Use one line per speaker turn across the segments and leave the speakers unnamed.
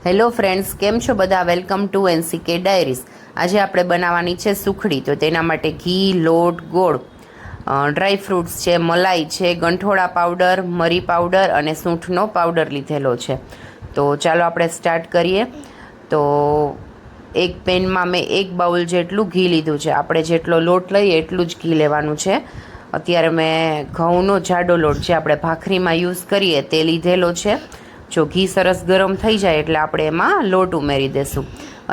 Hello friends, કેમ છો બધા? Welcome to NCK diaries. આજે આપણે બનાવવાની છે સુખડી. તો તેના માટે ઘી, લોટ, ગોળ, ડ્રાય ફ્રૂટ્સ છે, મલાઈ છે, ગંઠોડા પાવડર, મરી પાવડર અને સૂંઠનો પાવડર લીધેલો છે. તો ચાલો આપણે સ્ટાર્ટ કરીએ. તો એક પેનમાં મેં 1 બાઉલ જેટલું ઘી લીધું છે. આપણે જેટલો લોટ લઈએ એટલું જ ઘી લેવાનું છે. અત્યારે મેં ઘઉંનો જાડો લોટ જે આપણે ભાખરીમાં યુઝ કરીએ તે લીધેલો છે. જો ઘી સરસ ગરમ થઈ જાય એટલે આપણે એમાં લોટ ઉમેરી દઈશું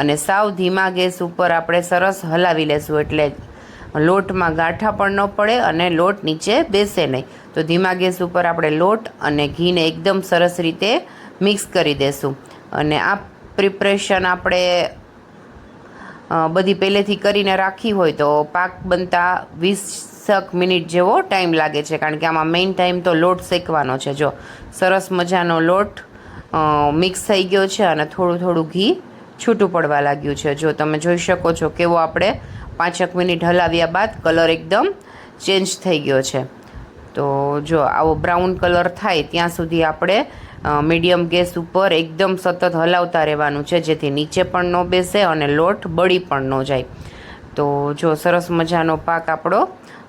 અને સાવ ધીમા ગેસ ઉપર આપણે સરસ હલાવી લેશું, એટલે લોટમાં ગાંઠા પણ ન પડે અને લોટ નીચે બેસે નહીં. તો ધીમા ગેસ ઉપર આપણે લોટ અને ઘીને એકદમ સરસ રીતે મિક્સ કરી દઈશું. અને આ પ્રિપરેશન આપણે બધી પહેલેથી કરીને રાખી હોય તો પાક બનતા 20 મિનિટ જેવો ટાઈમ લાગે છે, કારણ કે આમાં મેઇન ટાઈમ તો લોટ શેકવાનો છે. જો સરસ મજાનો લોટ મિક્સ થઈ ગયો છે અને થોડું થોડું ઘી છૂટું પડવા લાગ્યું છે. જો તમે જોઈ શકો છો કેવો આપણે 5 મિનિટ હલાવ્યા બાદ કલર એકદમ ચેન્જ થઈ ગયો છે. તો જો આવો બ્રાઉન કલર થાય ત્યાં સુધી આપણે મીડિયમ ગેસ ઉપર એકદમ સતત હલાવતા રહેવાનું છે, જેથી નીચે પણ ન બેસે અને લોટ બળી પણ ન જાય. તો જો સરસ મજાનો પાક આપણો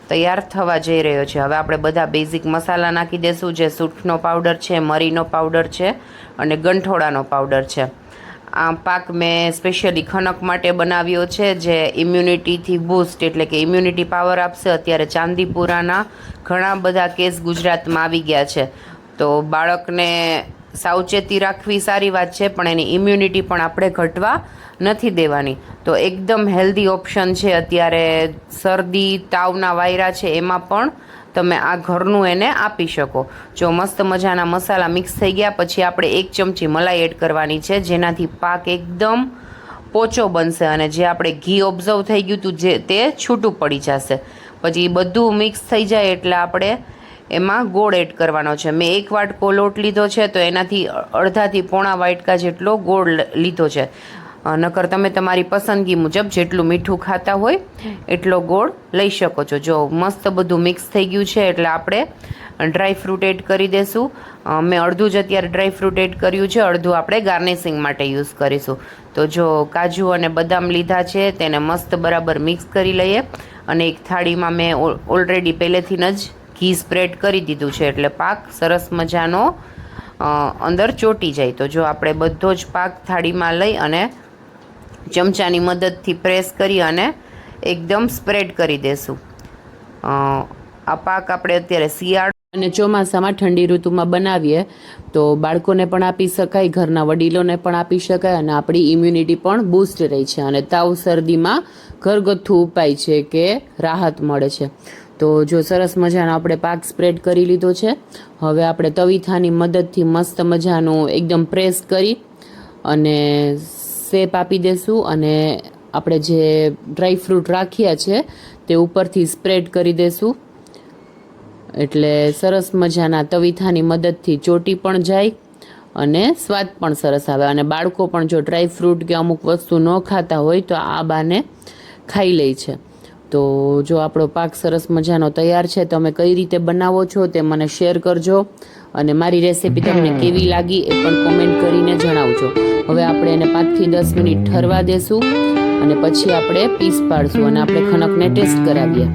તૈયાર થવા જઈ રહ્યો છે. હવે આપણે બધા બેઝિક મસાલા નાખી દઈશું, જે સૂંઠનો પાવડર છે, મરીનો પાવડર છે અને ગંઠોડાનો પાવડર છે. આ પાક મેં સ્પેશિયલી ખનક માટે બનાવ્યો છે, જે ઇમ્યુનિટીથી બૂસ્ટ એટલે કે ઇમ્યુનિટી પાવર આપશે. અત્યારે ચાંદીપુરાના ઘણા બધા કેસ ગુજરાતમાં આવી ગયા છે. તો બાળકને સાવચેતી રાખવી સારી વાત છે, પણ એની ઇમ્યુનિટી પણ આપણે ઘટવા નથી દેવાની. તો એકદમ હેલ્ધી ઓપ્શન છે. અત્યારે શરદી તાવના વાયરા છે એમાં પણ તમે આ ઘરનું એને આપી શકો. જો મસ્ત મજાના મસાલા મિક્સ થઈ ગયા પછી આપણે 1 ચમચી મલાઈ એડ કરવાની છે, જેનાથી પાક એકદમ પોચો બનશે અને જે આપણે ઘી ઓબ્ઝર્વ થઈ ગયું હતું જે તે છૂટું પડી જશે. પછી બધું મિક્સ થઈ જાય એટલે આપણે એમાં ગોળ એડ કરવાનો છે. મેં 1 વાટકો લોટ લીધો છે, તો એનાથી અડધાથી પોણા વાટકા જેટલો ગોળ લીધો છે. નકર તમે તમારી પસંદગી મુજબ જેટલું મીઠું ખાતા હોય એટલો ગોળ લઈ શકો છો. જો મસ્ત બધું મિક્સ થઈ ગયું છે એટલે આપણે ડ્રાય ફ્રૂટ એડ કરી દઈશું. મેં અડધું જ અત્યારે ડ્રાય ફ્રૂટ એડ કર્યું છે, અડધું આપણે ગાર્નિશિંગ માટે યુઝ કરીશું. તો જો કાજુ અને બદામ લીધા છે તેને મસ્ત બરાબર મિક્સ કરી લઈએ અને એક થાળીમાં મેં ઓલરેડી પહેલેથી જ ઘી સ્પ્રેડ કરી દીધું છે, એટલે પાક સરસ મજાનો અંદર ચોંટી જાય. તો જો આપણે બધો જ પાક થાળીમાં લઈ અને ચમચાની મદદથી પ્રેસ કરી અને એકદમ સ્પ્રેડ કરી દેશું. આ પાક આપણે અત્યારે શિયાળો અને ચોમાસામાં ઠંડી ઋતુમાં બનાવીએ તો બાળકોને પણ આપી શકાય, ઘરના વડીલોને પણ આપી શકાય અને આપણી ઇમ્યુનિટી પણ બૂસ્ટ રહી છે અને તાવ શરદીમાં ઘરગથ્થુ ઉપાય છે કે રાહત મળે છે. તો જો સરસ મજાનો આપણે પાક સ્પ્રેડ કરી લીધો છે. હવે આપણે તવીથાની મદદથી મસ્ત મજાનું એકદમ પ્રેસ કરી અને શેપ આપી દઈશું અને આપણે જે ડ્રાય ફ્રૂટ રાખ્યા છે તે ઉપરથી સ્પ્રેડ કરી દઈશું, એટલે સરસ મજાના તવીથાની મદદથી ચોટી પણ જાય અને સ્વાદ પણ સરસ આવે. અને બાળકો પણ જો ડ્રાય ફ્રૂટ કે અમુક વસ્તુ ન ખાતા હોય તો આ બાને ખાઈ લે છે. તો જો આપણો પાક સરસ મજાનો તૈયાર છે. તમે કઈ રીતે બનાવો છો તે મને શેર કરજો અને મારી રેસીપી તમને કેવી લાગી એ પણ કોમેન્ટ કરીને જણાવજો. હવે આપણે એને 5 થી 10 મિનિટ ઠરવા દેશું અને પછી આપણે પીસ પાડશું અને આપણે ખનકને ટેસ્ટ કરાવીએ.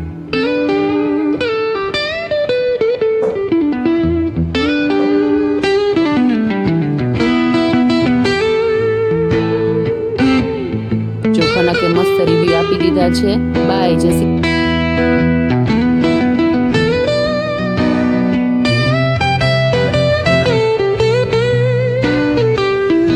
જો ખનકે મસ્ત રિવ્યુ આપી દીધા છે. બાય, જય શ્રી